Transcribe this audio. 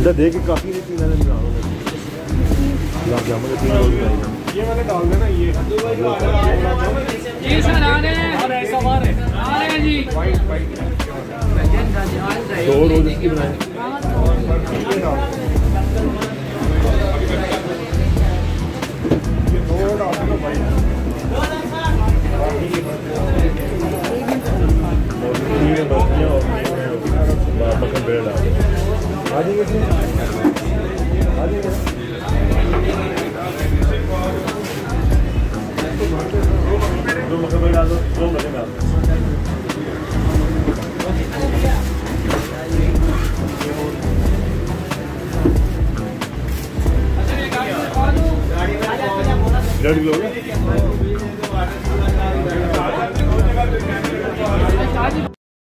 इधर देख के काफ़ी नहीं पीना नहीं रहा गुलाब जामुन 3 रोल ये मैंने डाल देना ये सर आ रहे हैं जी 2 रोल इसकी बनाए मक्खन पेड़ डाल आ जाइए दो मक्खन पेड़ डाल दो 2 मक्खन डाल दो 1.5 किलो